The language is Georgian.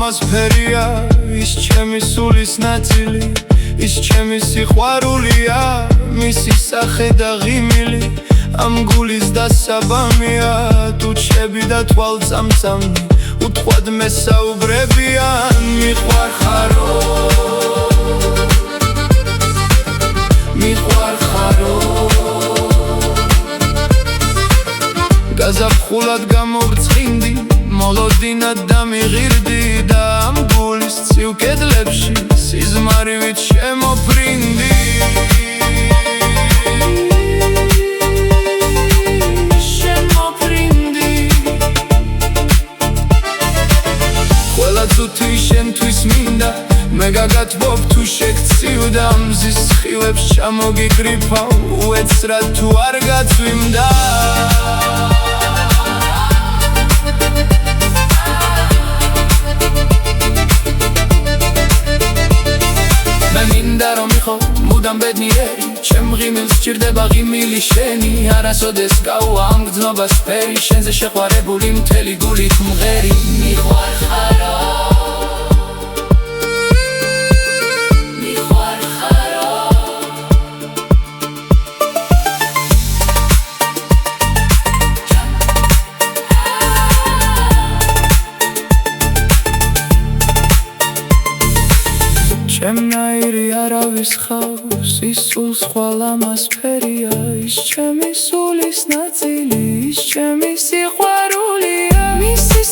ლამაზფერია ის ჩემი სულის ნაწილი ის ჩემი სიყვარულია მისი სახე და ღიმილი ამ გულის დასაბამია თუ ჩები და თვალწამწამი უთხვად მესაუბრებიან მიყვარხარო გაზაფხულად გამოვწყინდი მოლოდინად დამიღირდი და ამ გულის ცივ კედლებში სიზმარივით შემოფრინდი ყველა წუთი შენთვის მინდა მე გაგათბობ თუ შეგცივდა მზის ხილებს ჩამოგიკრიფავ უეცრად თუ არ გაწვიმდა მე მინდა რომ იყო მუდამ ბედნიერი ჩემ ღიმილს სჭირდება ღიმილი შენი არასოდეს გაუვა ამ გრძნობას ფერი შენზე შეყვარებული მთელი გულით მღერი მიყვარხარო ჩემნაირი არავის ხავს ის სულ სხვა ლამაზფერია ის ჩემი სულის ნაწილი ის ჩემი სიყვარულია მისი